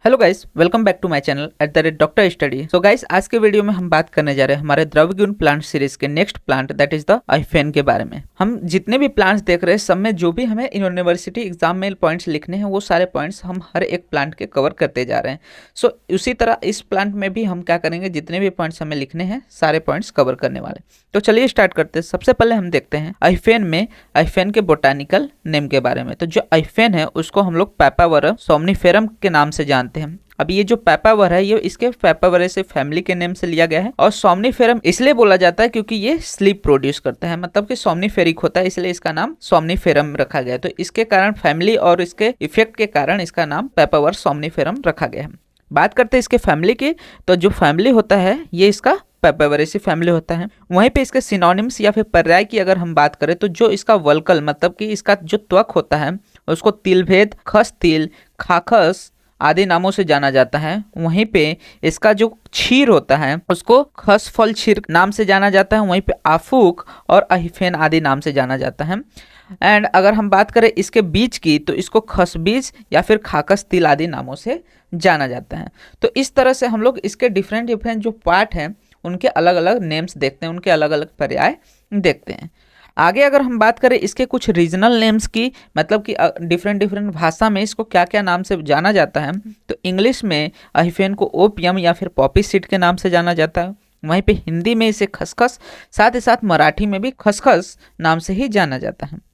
Hello guys, welcome back to my channel doctor study. So guys, आज के video में हम बात करने जा रहे हैं हमारे द्रवगुण प्लांट सीरीज के next plant that is the आइफेन के बारे में। हम जितने भी प्लांट्स देख रहे हैं सब में जो भी हमें यूनिवर्सिटी एग्जाम में पॉइंट्स लिखने हैं वो सारे पॉइंट्स हम हर एक प्लांट के कवर करते जा रहे हैं। सो उसी तरह इस प्लांट में भी हम क्या करेंगे, जितने भी पॉइंट्स हमें लिखने हैं सारे पॉइंट्स कवर करने वाले। तो चलिए स्टार्ट करते हैं। सबसे पहले हम देखते हैं आइफेन के बोटानिकल नेम के बारे में। तो जो आइफेन है उसको हम लोग पैपावर सोमनिफेरम के नाम से जानते हैं। अब ये जो पैपावर है ये इसके पैपावरेसी फैमिली के नेम से लिया गया है, और सोमनिफेरम इसलिए बोला जाता है क्योंकि ये स्लीप प्रोड्यूस करता है, मतलब कि सोमनिफेरिक होता है, इसलिए इसका नाम सोमनिफेरम रखा गया है। तो इसके कारण फैमिली और इसके इफेक्ट के कारण इसका नाम पैपावर सोमनिफेरम रखा गया है। बात करते हैं इसके फैमिली की, तो जो फैमिली होता है ये इसका पैपावरेसी फैमिली होता है। वहीं पे इसके सिनोनिम्स या फिर पर्याय की अगर हम बात करें तो जो इसका वल्कल मतलब कि इसका जो त्वक होता है उसको तिलभेद, खस तिल, खाखस आदि नामों से जाना जाता है। वहीं पे इसका जो क्षीर होता है उसको खस फल क्षीर नाम से जाना जाता है। वहीं पे आफूक और अहिफेन आदि नाम से जाना जाता है। एंड अगर हम बात करें इसके बीज की तो इसको खस बीज या फिर खाकस तिल आदि नामों से जाना जाता है। तो इस तरह से हम लोग इसके डिफरेंट जो पार्ट हैं उनके अलग अलग नेम्स देखते हैं, उनके अलग अलग पर्याय देखते हैं। आगे अगर हम बात करें इसके कुछ रीजनल नेम्स की, मतलब कि डिफरेंट भाषा में इसको क्या क्या नाम से जाना जाता है, तो इंग्लिश में अहिफेन को ओपियम या फिर पॉपी सीड के नाम से जाना जाता है। वहीं पे हिंदी में इसे खसखस, साथ ही साथ मराठी में भी खसखस नाम से ही जाना जाता है।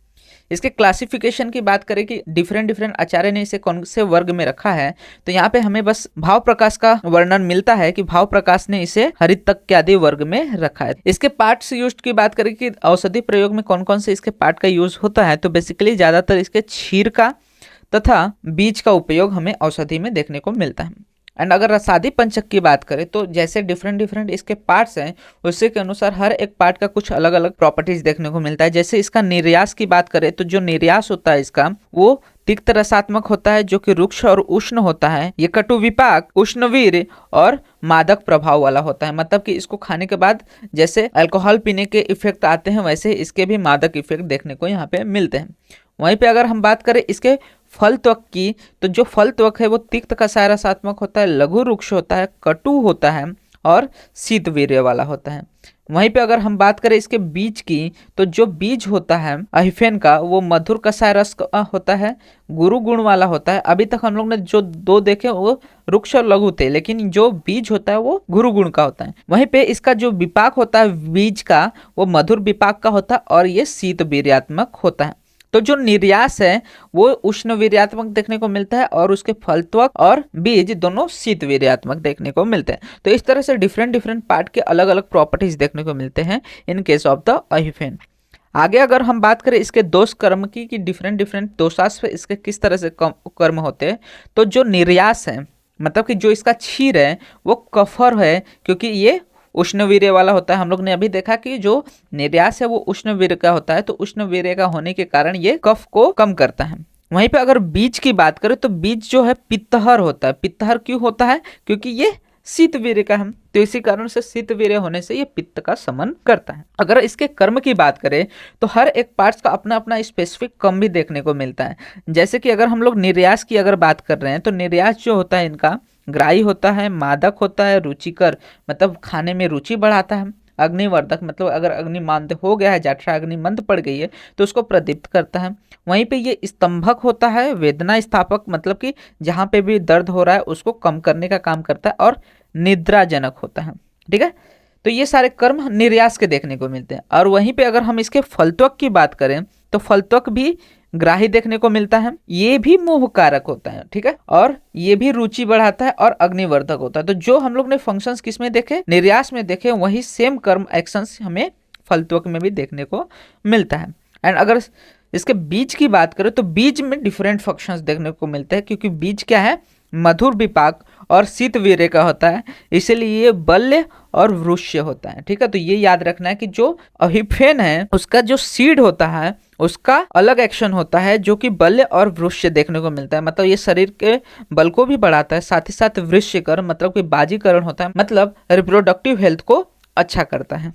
इसके क्लासिफिकेशन की बात करें कि डिफरेंट आचार्य ने इसे कौन से वर्ग में रखा है, तो यहाँ पे हमें बस भाव प्रकाश का वर्णन मिलता है कि भाव प्रकाश ने इसे हरितक्यादि वर्ग में रखा है। इसके पार्ट्स यूज की बात करें कि औषधि प्रयोग में कौन कौन से इसके पार्ट का यूज होता है, तो बेसिकली ज्यादातर इसके क्षीर का तथा बीज का उपयोग हमें औषधि में देखने को मिलता है। एंड अगर रसादी पंचक की बात करें तो जैसे डिफरेंट इसके पार्ट्स हैं उसी के अनुसार हर एक पार्ट का कुछ अलग अलग प्रॉपर्टीज देखने को मिलता है। जैसे इसका निर्यास की बात करें तो जो निर्यास होता है इसका वो तिक्त रसात्मक होता है, जो कि रुक्ष और उष्ण होता है। ये कटु विपाक, उष्णवीर और मादक प्रभाव वाला होता है, मतलब कि इसको खाने के बाद जैसे अल्कोहल पीने के इफेक्ट आते हैं वैसे इसके भी मादक इफेक्ट देखने को यहाँ पे मिलते हैं। वहीं पे अगर हम बात करें इसके फल त्वक की, तो जो फल त्वक है वो तिक्त कसाय रसात्मक होता है, लघु रुक्ष होता है, कटु होता है और शीत वीर्य वाला होता है। वहीं पे अगर हम बात करें इसके बीज की, तो जो बीज होता है अहिफेन का वो मधुर कसाय रस होता है, गुरु गुण वाला होता है। अभी तक हम लोग ने जो दो देखे वो रुक्ष और लघु थे, लेकिन जो बीज होता है वो गुरु गुण का होता है। वहीं पे इसका जो विपाक होता है बीज का वो मधुर विपाक का होता है और ये शीत वीर्यात्मक होता है। तो जो निर्यास है वो उष्ण वीर्यात्मक देखने को मिलता है और उसके फलत्वक और बीज दोनों शीत वीर्यात्मक देखने को मिलते हैं। तो इस तरह से डिफरेंट पार्ट के अलग अलग प्रॉपर्टीज देखने को मिलते हैं इन केस ऑफ द अहिफेन। आगे अगर हम बात करें इसके दोष कर्म की कि डिफरेंट दोषास्व इसके किस तरह से कर्म होते हैं, तो जो निर्यास है मतलब कि जो इसका क्षीर है वो कफर है, क्योंकि ये उष्णवीर्य वाला होता है। हम लोग ने अभी देखा कि जो निर्यास है वो उष्णवीर्य का होता है, तो उष्णवीर्य का होने के कारण ये कफ को कम करता है। वहीं पे अगर बीज की बात करें तो बीज जो है पित्तहर होता है। पित्तहर क्यों होता है? क्योंकि ये शीत वीर्य का है, तो इसी कारण से शीत वीर्य होने से ये पित्त का समन करता है। अगर इसके कर्म की बात करें तो हर एक पार्ट्स का अपना अपना स्पेसिफिक कर्म भी देखने को मिलता है। जैसे कि अगर हम लोग निर्यास की अगर बात कर रहे हैं तो निर्यास जो होता है इनका ग्राही होता है, मादक होता है, रुचिकर मतलब खाने में रुचि बढ़ाता है, अग्निवर्धक मतलब अगर अग्नि मंद हो गया है, जठरा अग्नि मंद पड़ गई है तो उसको प्रदीप्त करता है। वहीं पे ये स्तंभक होता है, वेदना स्थापक मतलब कि जहाँ पे भी दर्द हो रहा है उसको कम करने का काम करता है, और निद्राजनक होता है। ठीक है, तो ये सारे कर्म निर्यास के देखने को मिलते हैं। और वहीं पे अगर हम इसके फलत्वक की बात करें तो फलत्वक भी ग्राही देखने को मिलता है, ये भी मोह कारक होता है। ठीक है, और ये भी रुचि बढ़ाता है और अग्निवर्धक होता है। तो जो हम लोग ने फंक्शंस किस में देखे, निर्यास में देखे, वही सेम कर्म एक्शंस हमें फलत्वक में भी देखने को मिलता है। एंड अगर इसके बीज की बात करें तो बीज में डिफरेंट फंक्शंस देखने को मिलते हैं, क्योंकि बीज क्या है मधुर विपाक और शीत वीर्य का होता है, इसलिए ये बल्य और वृष्य होता है। ठीक है, तो ये याद रखना है कि जो अहिफेन है उसका जो सीड होता है उसका अलग एक्शन होता है, जो कि बल्य और वृष्य देखने को मिलता है। मतलब ये शरीर के बल को भी बढ़ाता है, साथ ही साथ वृष्यकर मतलब कि बाजीकरण होता है, मतलब रिप्रोडक्टिव हेल्थ को अच्छा करता है।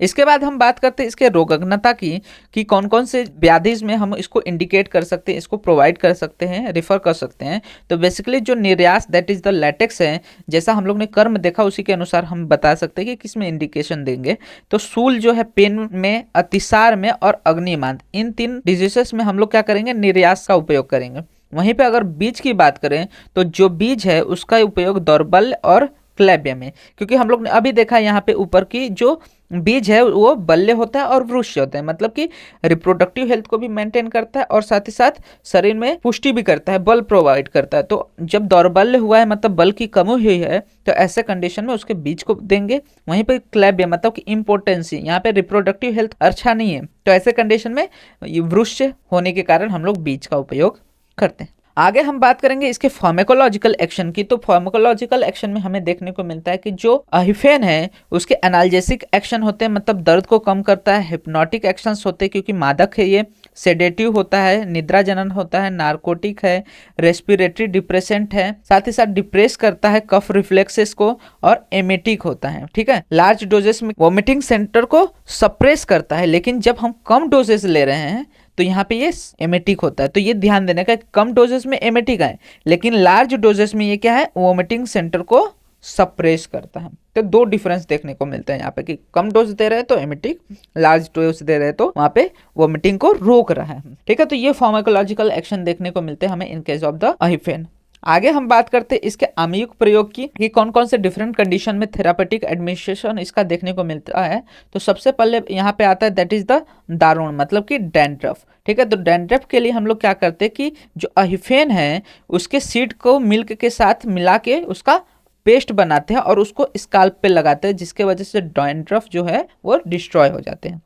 इसके बाद हम बात करते हैं इसके रोगाग्नता की, कि कौन कौन से व्याधिज में हम इसको इंडिकेट कर सकते हैं, इसको प्रोवाइड कर सकते हैं, रेफर कर सकते हैं। तो बेसिकली जो निर्यास दैट इज द लैटेक्स है, जैसा हम लोग ने कर्म देखा उसी के अनुसार हम बता सकते हैं कि किस में इंडिकेशन देंगे। तो सूल जो है पेन में, अतिसार में और अग्निमांद, इन 3 डिजीजेस में हम लोग क्या करेंगे, निर्यास का उपयोग करेंगे। वहीं पे अगर बीज की बात करें तो जो बीज है उसका उपयोग दौर्बल्य और क्लैब्य में, क्योंकि हम लोग ने अभी देखा यहाँ पे ऊपर की जो बीज है वो बल्य होता है और वृक्ष होता है, मतलब कि रिप्रोडक्टिव हेल्थ को भी मेंटेन करता है और साथ ही साथ शरीर में पुष्टि भी करता है, बल प्रोवाइड करता है। तो जब दौर्बल्य हुआ है मतलब बल की कमी हुई है तो ऐसे कंडीशन में उसके बीज को देंगे। वहीं पे क्लैब्य मतलब कि इम्पोर्टेंसी, यहाँ पे रिप्रोडक्टिव हेल्थ अच्छा नहीं है तो ऐसे कंडीशन में वृक्ष होने के कारण हम लोग बीज का उपयोग करते हैं। आगे हम बात करेंगे इसके फार्माकोलॉजिकल एक्शन की। तो फार्माकोलॉजिकल एक्शन में हमें देखने को मिलता है कि जो अहिफेन है उसके एनाल्जेसिक एक्शन होते हैं, मतलब दर्द को कम करता है, हिप्नोटिक एक्शंस होते हैं क्योंकि मादक है, ये सेडेटिव होता है, निद्रा जनन होता है, नार्कोटिक है, रेस्पिरेटरी डिप्रेसेंट है, साथ ही साथ डिप्रेस करता है कफ रिफ्लेक्सेस को, और एमेटिक होता है। ठीक है, लार्ज डोजेस में वोमिटिंग सेंटर को सप्रेस करता है, लेकिन जब हम कम डोजेस ले रहे हैं तो यहाँ पे ये एमेटिक होता है। तो ये ध्यान देने का, कम डोजेस में एमेटिक है लेकिन लार्ज डोजेस में ये क्या है, वोमिटिंग सेंटर को सप्रेस करता है। तो 2 डिफरेंस देखने को मिलते हैं यहाँ पे कि कम डोज दे रहे हैं तो एमेटिक, लार्ज डोज दे रहे हैं तो वहाँ पे वोमिटिंग को रोक रहा है। ठीक है, तो ये फार्माकोलॉजिकल एक्शन देखने को मिलते हैं हमें इन केस ऑफ द अहिफेन। आगे हम बात करते हैं इसके आमयूक प्रयोग की, कि कौन कौन से डिफरेंट कंडीशन में थेरापेटिक एडमिनिस्ट्रेशन इसका देखने को मिलता है। तो सबसे पहले यहाँ पे आता है दैट इज द दारुण, मतलब कि डैंड्रफ। ठीक है, तो डैंड्रफ के लिए हम लोग क्या करते हैं कि जो अहिफेन है उसके सीड को मिल्क के साथ मिला के उसका पेस्ट बनाते हैं और उसको स्काल्प पे लगाते हैं, जिसके वजह से डैंड्रफ जो है वो डिस्ट्रॉय हो जाते हैं।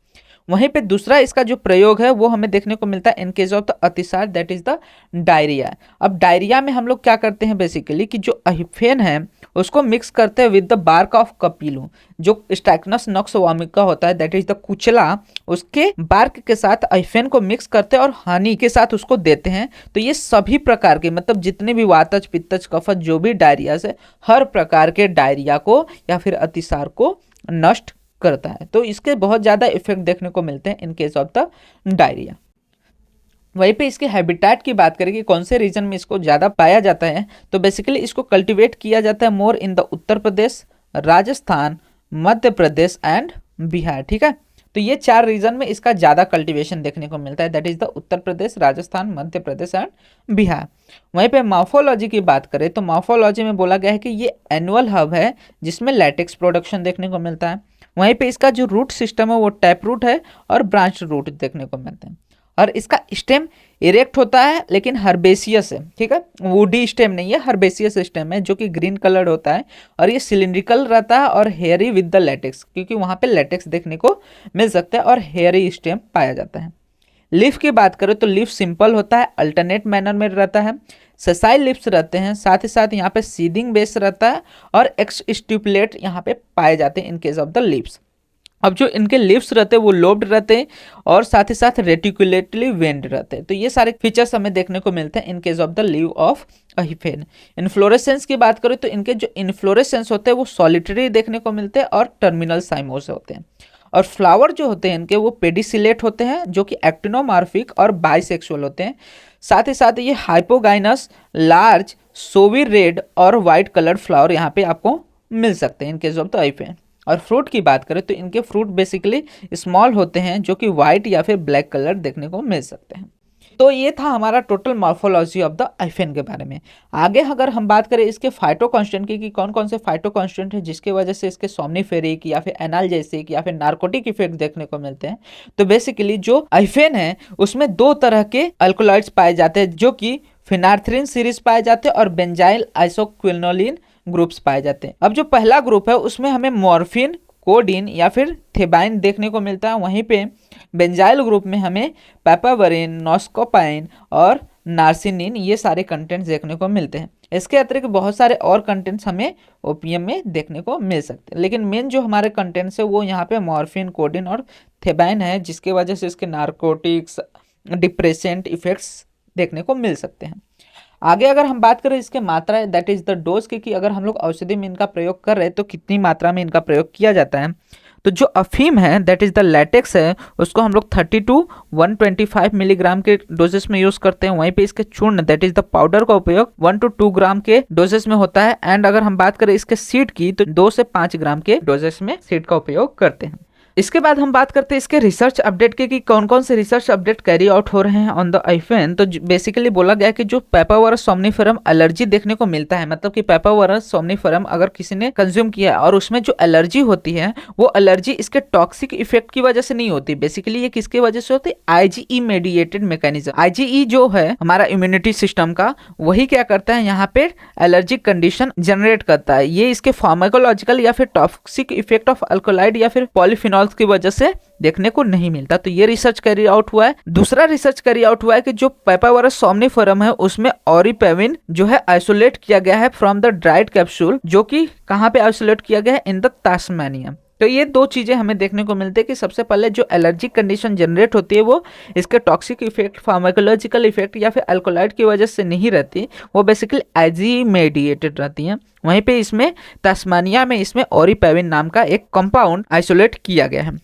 वहीं पे दूसरा इसका जो प्रयोग है वो हमें देखने को मिलता है इन केस ऑफ द अतिसार, दैट इज द डायरिया। अब डायरिया में हम लोग क्या करते हैं बेसिकली कि जो अहिफेन है उसको मिक्स करते हैं विद द बार्क ऑफ कपिलू, जो स्टाइक्नस नॉक्स वामिका होता है दैट इज द कुचला, उसके बार्क के साथ अहिफेन को मिक्स करते हैं और हनी के साथ उसको देते हैं। तो ये सभी प्रकार के, मतलब जितने भी वातज पित्तज कफज जो भी डायरिया से, हर प्रकार के डायरिया को या फिर अतिसार को नष्ट करता है। तो इसके बहुत ज़्यादा इफेक्ट देखने को मिलते हैं in case of the diarrhoea. वहीं पे इसके हैबिटेट की बात करें कि कौन से रीजन में इसको ज़्यादा पाया जाता है, तो बेसिकली इसको कल्टीवेट किया जाता है more in the Uttar Pradesh, Rajasthan, Madhya Pradesh and Bihar. ठीक है, तो ये 4 रीजन में इसका ज़्यादा कल्टीवेशन देखने को मिलता है, that is the Uttar Pradesh, Rajasthan, Madhya Pradesh and Bihar. वहीं पे मॉर्फोलॉजी की बात करें तो मॉर्फोलॉजी में बोला गया है कि ये एनुअल हब है जिसमें लैटेक्स प्रोडक्शन देखने को मिलता है। वहीं पे इसका जो रूट सिस्टम है वो टैप रूट है और ब्रांच रूट देखने को मिलते हैं, और इसका स्टेम इरेक्ट होता है लेकिन हर्बेसियस है। ठीक है, वुडी स्टेम नहीं है, हर्बेसियस स्टेम है जो कि ग्रीन कलर्ड होता है, और ये सिलिंड्रिकल रहता है और हेयरी विद द लैटेक्स, क्योंकि वहाँ पे लैटेक्स देखने को मिल सकता है और हेयरी स्टेम पाया जाता है। लीफ की बात करें तो लीफ सिंपल होता है, अल्टरनेट मैनर में रहता है, सेसाइल लिप्स रहते हैं, साथ ही साथ यहाँ पे सीडिंग बेस रहता है और एक्सस्टिपुलेट यहाँ पे पाए जाते हैं in case of the lips. अब जो इनके लिप्स रहते हैं वो लोब्ड रहते हैं और साथ ही साथ रेटिकुलेटली वेंड रहते हैं। तो ये सारे फीचर्स हमें देखने को मिलते हैं in case of the leave of अहिफेन। इन्फ्लोरेसेंस की बात करें तो इनके जो इन्फ्लोरेसेंस होते हैं वो सॉलिटरी देखने को मिलते हैं और टर्मिनल साइमोस होते हैं, और फ्लावर जो होते हैं इनके वो पेडिसिलेट होते हैं जो कि एक्टिनोमार्फिक और बाइसेक्सुअल होते हैं। साथ ही साथ ये हाइपोगाइनस, लार्ज, सोवी रेड और वाइट कलर्ड फ्लावर यहाँ पे आपको मिल सकते हैं इन केस ऑफ द अहिफेन। और फ्रूट की बात करें तो इनके फ्रूट बेसिकली स्मॉल होते हैं जो कि वाइट या फिर ब्लैक कलर देखने को मिल सकते हैं। तो ये था हमारा टोटल मॉर्फोलॉजी ऑफ द अहिफेन के बारे में। आगे अगर हम बात करें इसके फाइटो कांस्टेंट की कि कौन कौन से फाइटो कांस्टेंट है जिसके वजह से इसके सोम्निफेरिक या फिर एनाल्जेसिक या फिर नार्कोटिक इफेक्ट देखने को मिलते हैं, तो बेसिकली जो अहिफेन है उसमें 2 तरह के अल्कोलॉइड्स पाए जाते हैं जो कि फिनार्थिरिन सीरीज पाए जाते हैं और बेंजाइल आइसोक्विनोलिन ग्रुप्स पाए जाते हैं। अब जो पहला ग्रुप है उसमें हमें मॉर्फिन, कोडीन या फिर थेबाइन देखने को मिलता है। वहीं पे बेंजाइल ग्रुप में हमें पैपावरिन, नॉस्कोपाइन और नार्सिनिन ये सारे कंटेंट्स देखने को मिलते हैं। इसके अतिरिक्त बहुत सारे और कंटेंट्स हमें ओपीएम में देखने को मिल सकते हैं, लेकिन मेन जो हमारे कंटेंट्स है वो यहाँ पे मॉर्फिन, कोडीन और थेबाइन है, जिसकी वजह से इसके नार्कोटिक्स, डिप्रेसेंट इफेक्ट्स देखने को मिल सकते हैं। आगे अगर हम बात करें इसके मात्रा, दैट इज द डोज की, कि अगर हम लोग औषधि में इनका प्रयोग कर रहे हैं तो कितनी मात्रा में इनका प्रयोग किया जाता है, तो जो अफीम है दैट इज द लैटेक्स है उसको हम लोग 30 to 125 मिलीग्राम के डोजेस में यूज करते हैं। वहीं पे इसके चूर्ण दैट इज द पाउडर का उपयोग 1 to 2 ग्राम के डोजेस में होता है। एंड अगर हम बात करें इसके सीड की तो 2 से 5 ग्राम के डोजेस में सीड का उपयोग करते हैं। इसके बाद हम बात करते हैं इसके रिसर्च अपडेट के कि कौन कौन से रिसर्च अपडेट कैरी आउट हो रहे हैं ऑन द आइफेन। तो बेसिकली बोला गया कि जो पेपावरस सोमनिफरम एलर्जी देखने को मिलता है, मतलब कि पेपावरस सोमनिफरम अगर किसी ने कंज्यूम किया और उसमें जो एलर्जी होती है वो एलर्जी इसके टॉक्सिक इफेक्ट की वजह से नहीं होती। बेसिकली ये किसकी वजह से होती है? IgE mediated mechanism. आईजीई जो है हमारा इम्यूनिटी सिस्टम का, वही क्या करता है यहाँ पे एलर्जिक कंडीशन जनरेट करता है। ये इसके फार्माकोलॉजिकल या फिर टॉक्सिक इफेक्ट ऑफ अल्कोलाइड या फिर पॉलीफिनॉल की वजह से देखने को नहीं मिलता। तो ये रिसर्च कैरी आउट हुआ है। दूसरा रिसर्च कैरी आउट हुआ है कि जो पेपावरस सोमनिफरम है उसमें ऑरिपेविन जो है आइसोलेट किया गया है फ्रॉम द ड्राइड कैप्सूल, जो कि कहां पे आइसोलेट किया गया है? In the Tasmania. तो ये दो चीजें हमें देखने को मिलती है कि सबसे पहले जो एलर्जिक कंडीशन जनरेट होती है वो इसके टॉक्सिक इफेक्ट, फार्माकोलॉजिकल इफेक्ट या फिर अल्कोलाइड की वजह से नहीं रहती, वो बेसिकली आईजी मेडिएटेड रहती हैं। वहीं पे इसमें तास्मानिया में इसमें ऑरिपेविन नाम का एक कंपाउंड आइसोलेट किया गया है।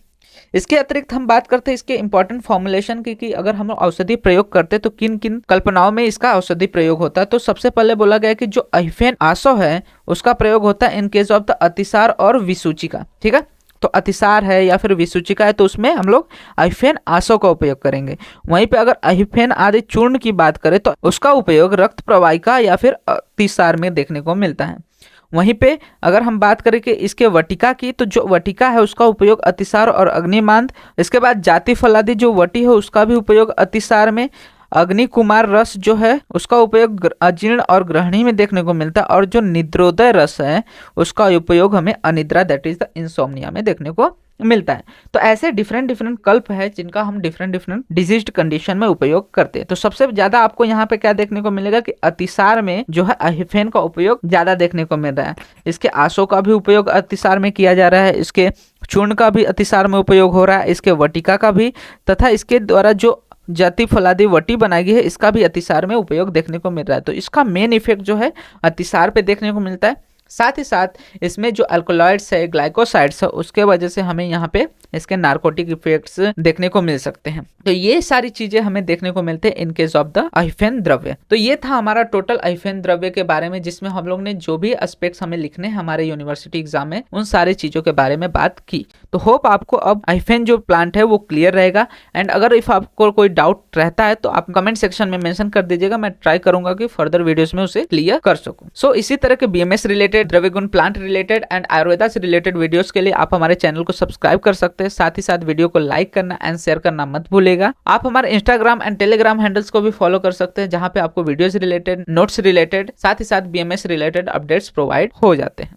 इसके अतिरिक्त हम बात करते हैं इसके इंपॉर्टेंट फॉर्मुलेशन की कि अगर हम औषधि प्रयोग करते हैं तो किन किन कल्पनाओं में इसका औषधि प्रयोग होता है। तो सबसे पहले बोला गया कि जो आइफेन आसो है उसका प्रयोग होता है इन केस ऑफ द अतिसार और विसूचिका। ठीक है, तो अतिसार है या फिर विसूचिका है तो उसमें हम लोग आइफेन आसो का उपयोग करेंगे। वहीं पे अगर आइफेन आदि चूर्ण की बात करें तो उसका उपयोग रक्त प्रवाहिका या फिर अतिसार में देखने को मिलता है। वहीं पे अगर हम बात करें कि इसके वटिका की, तो जो वटिका है उसका उपयोग अतिसार और अग्निमांद। इसके बाद जाति फलादि जो वटी है उसका भी उपयोग अतिसार में। अग्निकुमार रस जो है उसका उपयोग अजीर्ण और ग्रहणी में देखने को मिलता है। और जो निद्रोदय रस है उसका उपयोग हमें अनिद्रा दैट इज द इंसोम्निया में देखने को मिलता है। तो ऐसे डिफरेंट डिफरेंट कल्प है जिनका हम डिफरेंट डिफरेंट डिजीज्ड कंडीशन में उपयोग करते हैं। तो सबसे ज्यादा आपको यहाँ पे क्या देखने को मिलेगा कि अतिसार में जो है आइफेन का उपयोग ज्यादा देखने को मिल रहा है। इसके आसो का भी उपयोग अतिसार में किया जा रहा है, इसके चूर्ण का भी अतिसार में उपयोग हो रहा है, इसके वटिका का भी, तथा इसके द्वारा जो जाति फलादि वटी बनाई गई है इसका भी अतिसार में उपयोग देखने को मिल रहा है। तो इसका मेन इफेक्ट जो है अतिसार पे देखने को मिलता है। साथ ही साथ इसमें जो अल्कोलॉइड्स है, ग्लाइकोसाइड्स है, उसके वजह से हमें यहाँ पे इसके नार्कोटिक इफेक्ट्स देखने को मिल सकते हैं। तो ये सारी चीजें हमें देखने को मिलते हैं इन केस ऑफ द आइफेन द्रव्य। तो ये था हमारा टोटल आइफेन द्रव्य के बारे में, जिसमें हम लोग ने जो भी एस्पेक्ट्स हमें लिखने हैं हमारे यूनिवर्सिटी एग्जाम में उन सारी चीजों के बारे में बात की। तो होप आपको अब आइफेन जो प्लांट है वो क्लियर रहेगा। एंड अगर इफ आपको कोई डाउट रहता है तो आप कमेंट सेक्शन में मेंशन कर दीजिएगा, मैं ट्राई करूंगा कि फर्दर वीडियोस में उसे क्लियर कर सकूं। सो इसी तरह के बीएमएस रिलेटेड, द्रव्य गुण प्लांट रिलेटेड एंड आयुर्वेदा से रिलेटेड वीडियोस के लिए आप हमारे चैनल को सब्सक्राइब कर सकते हैं। साथ ही साथ वीडियो को लाइक करना एंड शेयर करना मत भूलिएगा। आप हमारे इंस्टाग्राम एंड टेलीग्राम हैंडल्स को भी फॉलो कर सकते हैं, जहां पे आपको वीडियोस रिलेटेड, नोट्स रिलेटेड, साथ ही साथ बीएमएस रिलेटेड अपडेट्स प्रोवाइड हो जाते हैं।